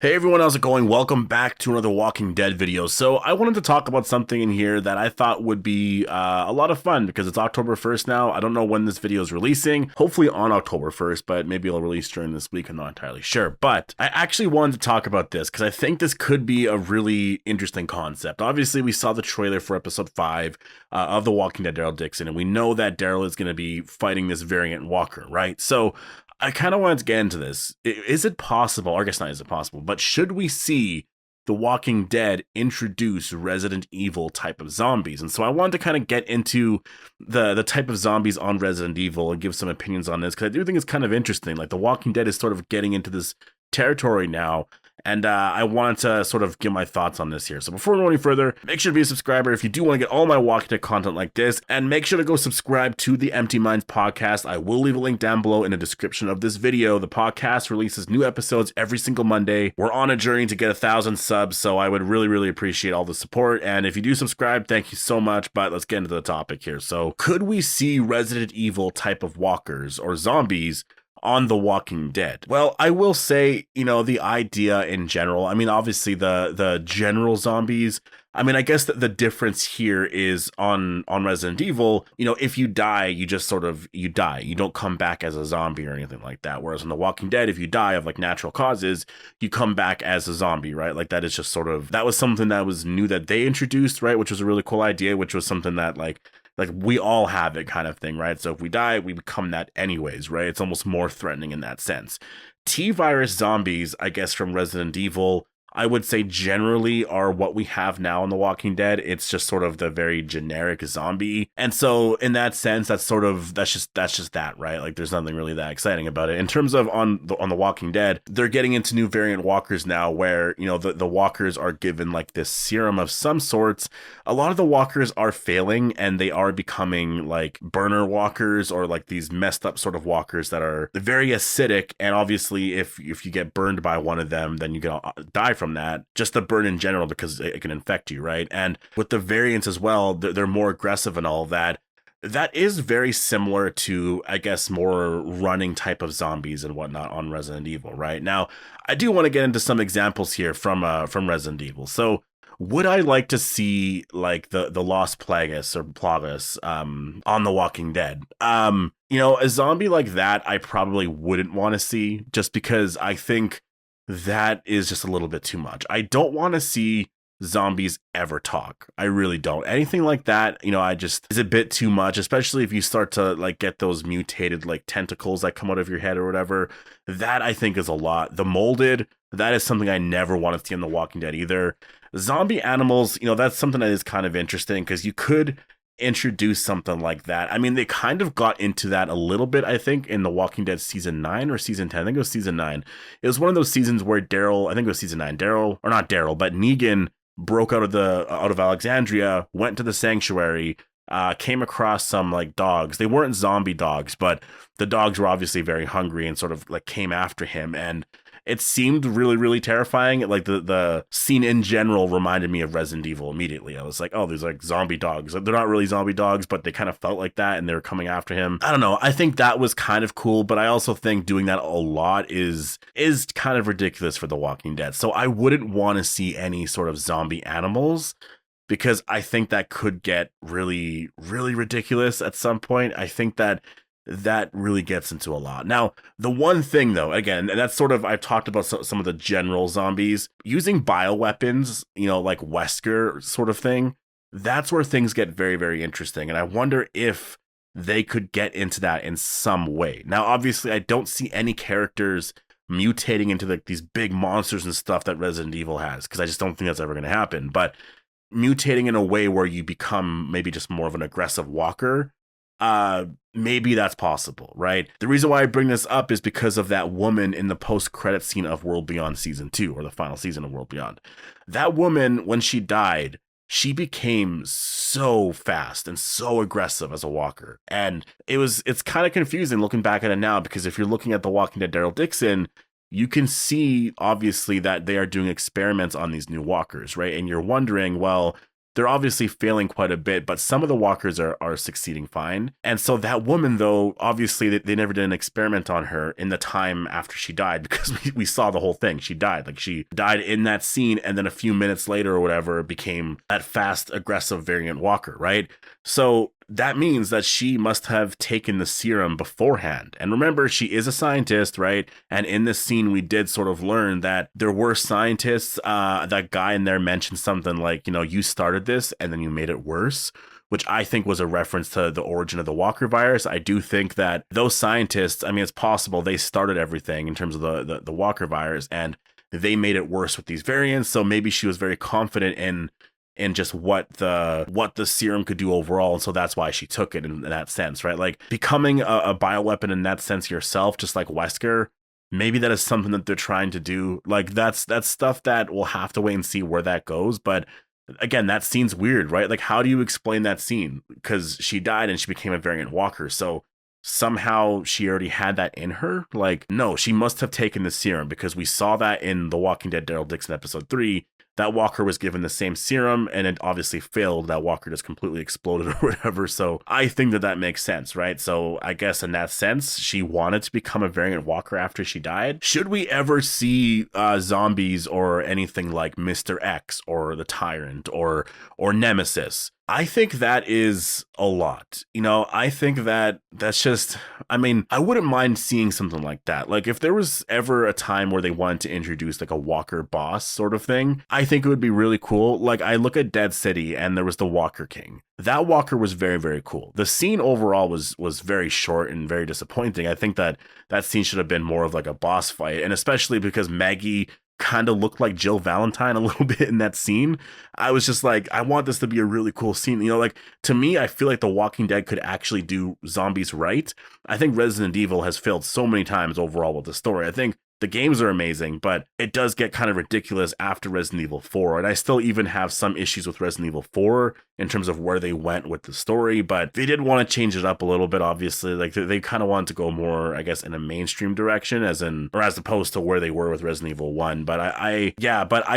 Hey everyone, how's it going? Welcome back to another Walking Dead video. So I wanted to talk about something in here that I thought would be a lot of fun because it's October 1st now. I don't know when this video is releasing. Hopefully on October 1st, but maybe it'll release during this week. I'm not entirely sure. But I actually wanted to talk about this because I think this could be a really interesting concept. Obviously, we saw the trailer for episode 5 of The Walking Dead Daryl Dixon, and we know that Daryl is going to be fighting this variant walker, right? So I kind of wanted to get into this. Is it possible, or I guess not is it possible, but should we see The Walking Dead introduce Resident Evil type of zombies? And so I wanted to kind of get into the type of zombies on Resident Evil and give some opinions on this, because I do think it's kind of interesting. Like The Walking Dead is sort of getting into this territory now, and I wanted to sort of give my thoughts on this here. So before we go any further, make sure to be a subscriber if you do want to get all my Walking Dead content like this, and make sure to go subscribe to the Empty Minds podcast. I will leave a link down below in the description of this video. The podcast releases new episodes every single Monday. We're on a journey to get 1,000 subs, so I would really appreciate all the support. And if you do subscribe, thank you so much. But let's get into the topic here. So could we see Resident Evil type of walkers or zombies on The Walking Dead? Well, I will say, the idea in general, I mean, obviously the general zombies, I mean, I guess that the difference here is on Resident Evil, if you die, you just you die. You don't come back as a zombie or anything like that. Whereas in The Walking Dead, if you die of like natural causes, you come back as a zombie, right? Like that is just that was something that was new that they introduced, right? Which was a really cool idea, which was something that like we all have it kind of thing, right? So if we die, we become that anyways, right? It's almost more threatening in that sense. T-virus zombies, I guess, from Resident Evil, I would say generally are what we have now in The Walking Dead. It's just sort of the very generic zombie. And so in that sense, that's just that, right? Like there's nothing really that exciting about it. In terms of on the Walking Dead, they're getting into new variant walkers now where, the walkers are given like this serum of some sorts. A lot of the walkers are failing and they are becoming like burner walkers or like these messed up sort of walkers that are very acidic. And obviously if you get burned by one of them, then you can die from that, just the burn in general, because it can infect you, right? And with the variants as well, they're more aggressive and all of that. That is very similar to, I guess, more running type of zombies and whatnot on Resident Evil, right? Now, I do want to get into some examples here from Resident Evil. So would I like to see like the Lost Plagas or Plagas on The Walking Dead? A zombie like that I probably wouldn't want to see, just because I think that is just a little bit too much. I don't want to see zombies ever talk. I really don't. Anything like that, is a bit too much, especially if you start to like get those mutated like tentacles that come out of your head or whatever. That I think is a lot. The molded, that is something I never want to see in The Walking Dead either. Zombie animals, that's something that is kind of interesting because you could introduce something like that. I mean, they kind of got into that a little bit, I think, in The Walking Dead season 9 or season 10. I think it was season 9. It was one of those seasons where I think it was season 9, but Negan broke out of Alexandria, went to the sanctuary, came across some like dogs. They weren't zombie dogs, but the dogs were obviously very hungry and sort of like came after him, and it seemed really terrifying. Like the scene in general reminded me of Resident Evil immediately. I was like, oh, there's like zombie dogs. They're not really zombie dogs, but they kind of felt like that and they were coming after him. I don't know. I think that was kind of cool, but I also think doing that a lot is kind of ridiculous for The Walking Dead. So I wouldn't want to see any sort of zombie animals, because I think that could get really ridiculous at some point. I think that really gets into a lot. Now, the one thing though, again, and that's sort of, I've talked about some of the general zombies, using bioweapons, like Wesker sort of thing, that's where things get very interesting. And I wonder if they could get into that in some way. Now, obviously, I don't see any characters mutating into like these big monsters and stuff that Resident Evil has, because I just don't think that's ever going to happen. But mutating in a way where you become maybe just more of an aggressive walker, maybe that's possible, right? The reason why I bring this up is because of that woman in the post-credit scene of World Beyond season 2, or the final season of World Beyond. That woman, when she died, she became so fast and so aggressive as a walker. And it's kind of confusing looking back at it now, because if you're looking at The Walking Dead Daryl Dixon, you can see obviously that they are doing experiments on these new walkers, right? And you're wondering, well, they're obviously failing quite a bit, but some of the walkers are succeeding fine. And so that woman, though, obviously they never did an experiment on her in the time after she died, because we saw the whole thing. She died. Like, she died in that scene, and then a few minutes later or whatever became that fast, aggressive variant walker, right? So that means that she must have taken the serum beforehand. And remember, she is a scientist, right? And in this scene, we did sort of learn that there were scientists. That guy in there mentioned something like, you started this and then you made it worse, which I think was a reference to the origin of the Walker virus. I do think that those scientists, I mean, it's possible they started everything in terms of the Walker virus, and they made it worse with these variants. So maybe she was very confident in just what the serum could do overall, and so that's why she took it in that sense, right? Like, becoming a bioweapon in that sense yourself, just like Wesker, maybe that is something that they're trying to do. Like, that's stuff that we'll have to wait and see where that goes. But again, that scene's weird, right? Like, how do you explain that scene? Because she died and she became a variant walker, so somehow she already had that in her. Like, no, she must have taken the serum, because we saw that in The Walking Dead Daryl Dixon episode 3. That walker was given the same serum, and it obviously failed. That walker just completely exploded or whatever. So I think that makes sense, right? So I guess in that sense, she wanted to become a variant walker after she died. Should we ever see zombies or anything like Mr. X or the Tyrant or Nemesis? I think that is a lot. I think that's just, I mean, I wouldn't mind seeing something like that. Like, if there was ever a time where they wanted to introduce like a Walker boss sort of thing, I think it would be really cool. Like, I look at Dead City and there was the Walker King. That Walker was very, very cool. The scene overall was very short and very disappointing. I think that scene should have been more of like a boss fight, and especially because Maggie kind of looked like Jill Valentine a little bit in that scene. I was just like, I want this to be a really cool scene. Like, to me, I feel like The Walking Dead could actually do zombies right. I think Resident Evil has failed so many times overall with the story. I think the games are amazing, but it does get kind of ridiculous after Resident Evil 4. And I still even have some issues with Resident Evil 4 in terms of where they went with the story, but they did want to change it up a little bit, obviously. Like, they kind of wanted to go more, I guess, in a mainstream direction, as opposed to where they were with Resident Evil 1. But I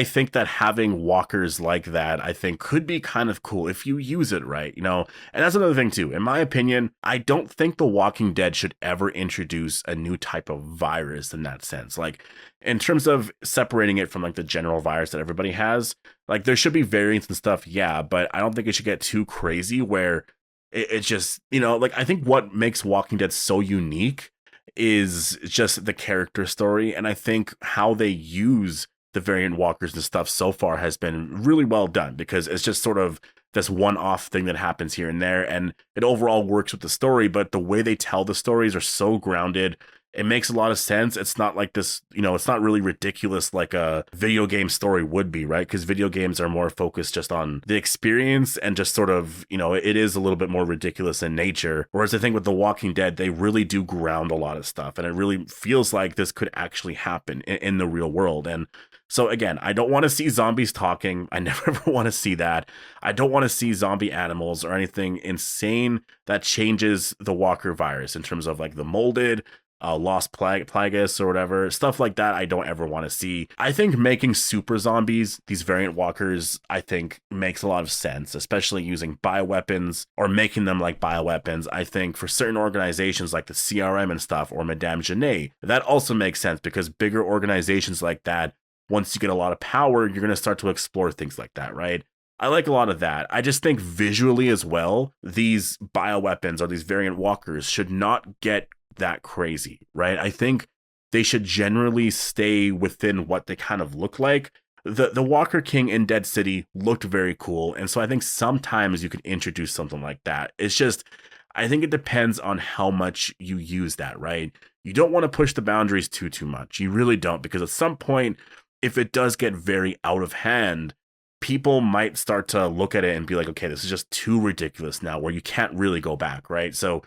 think that having walkers like that, I think, could be kind of cool if you use it right, And that's another thing too. In my opinion, I don't think The Walking Dead should ever introduce a new type of virus in that sense. Like, in terms of separating it from like the general virus that everybody has, like, there should be variants and stuff, yeah, but I don't think it should get too crazy where it just, like, I think what makes Walking Dead so unique is just the character story, and I think how they use the variant walkers and stuff so far has been really well done, because it's just sort of this one-off thing that happens here and there, and it overall works with the story, but the way they tell the stories are so grounded. It makes a lot of sense. It's not like this, it's not really ridiculous like a video game story would be, right? Because video games are more focused just on the experience and just sort of, it is a little bit more ridiculous in nature. Whereas I think with The Walking Dead, they really do ground a lot of stuff, and it really feels like this could actually happen in the real world. And so again, I don't want to see zombies talking. I never ever want to see that. I don't want to see zombie animals or anything insane that changes the Walker virus in terms of like the molded, Lost Plagueis or whatever, stuff like that. I don't ever want to see. I think making super zombies, these variant walkers, I think makes a lot of sense, especially using bioweapons or making them like bioweapons. I think for certain organizations like the CRM and stuff, or Madame Genet, that also makes sense, because bigger organizations like that, once you get a lot of power, you're going to start to explore things like that, right? I like a lot of that. I just think visually as well, these bioweapons or these variant walkers should not get that crazy, right? I think they should generally stay within what they kind of look like. The Walker King in Dead City looked very cool, and so I think sometimes you could introduce something like that. It's just, I think it depends on how much you use that, right? You don't want to push the boundaries too much. You really don't, because at some point, if it does get very out of hand, people might start to look at it and be like, okay, this is just too ridiculous now, where you can't really go back, right? So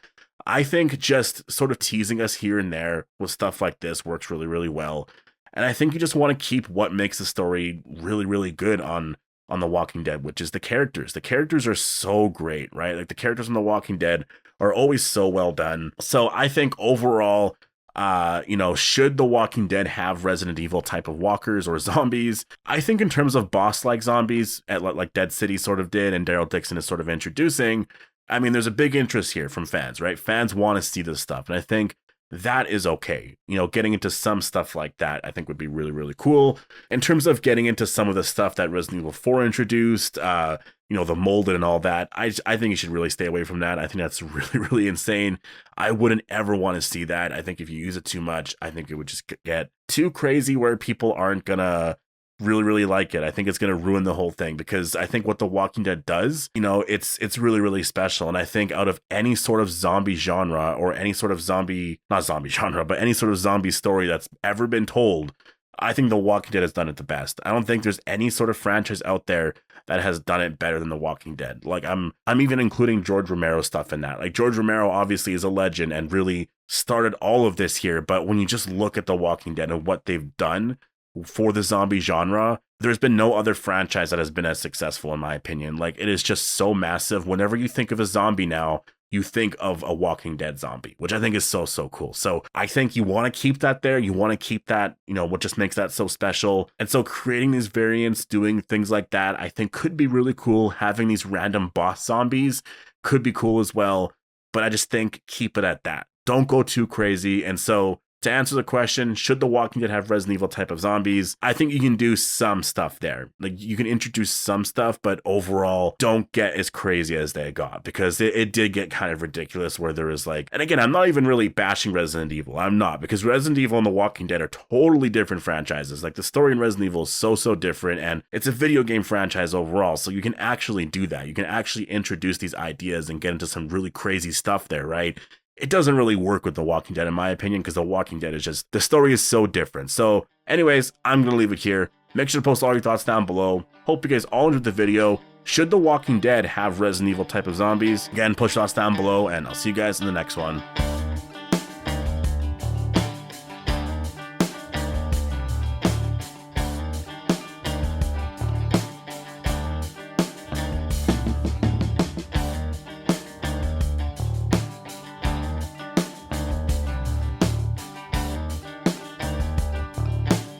I think just sort of teasing us here and there with stuff like this works really, really well. And I think you just want to keep what makes the story really, really good on The Walking Dead, which is the characters. The characters are so great, right? Like, the characters on The Walking Dead are always so well done. So I think overall, You know, should The Walking Dead have Resident Evil type of walkers or zombies? I think in terms of boss-like zombies, like Dead City sort of did and Daryl Dixon is sort of introducing, I mean, there's a big interest here from fans, right? Fans want to see this stuff, and I think that is okay. You know, getting into some stuff like that, I think would be really, really cool. In terms of getting into some of the stuff that Resident Evil 4 introduced, you know, the molded and all that, I think you should really stay away from that. I think that's really, really insane. I wouldn't ever want to see that. I think if you use it too much, I think it would just get too crazy where people aren't gonna really, really like it. I think it's going to ruin the whole thing, because I think what The Walking Dead does, you know, it's really, really special. And I think out of any sort of zombie genre, or any sort of zombie, not zombie genre, but any sort of zombie story that's ever been told, I think The Walking Dead has done it the best. I don't think there's any sort of franchise out there that has done it better than The Walking Dead. Like, I'm even including George Romero stuff in that. Like, George Romero obviously is a legend and really started all of this here, but when you just look at The Walking Dead and what they've done for the zombie genre, there's been no other franchise that has been as successful, in my opinion. Like, it is just so massive. Whenever you think of a zombie now, you think of a Walking Dead zombie, which I think is so, so cool. So I think you want to keep that there. You want to keep that, you know, what just makes that so special. And so creating these variants, doing things like that, I think could be really cool. Having these random boss zombies could be cool as well. But I just think keep it at that. Don't go too crazy. And so to answer the question, should The Walking Dead have Resident Evil type of zombies? I think you can do some stuff there. Like, you can introduce some stuff, but overall, don't get as crazy as they got, because it did get kind of ridiculous where there was like, and again, I'm not even really bashing Resident Evil. I'm not, because Resident Evil and The Walking Dead are totally different franchises. Like, the story in Resident Evil is so, so different, and it's a video game franchise overall, so you can actually do that. You can actually introduce these ideas and get into some really crazy stuff there, right? It doesn't really work with The Walking Dead, in my opinion, because The Walking Dead is just, the story is so different. So anyways, I'm going to leave it here. Make sure to post all your thoughts down below. Hope you guys all enjoyed the video. Should The Walking Dead have Resident Evil type of zombies? Again, push thoughts down below, and I'll see you guys in the next one.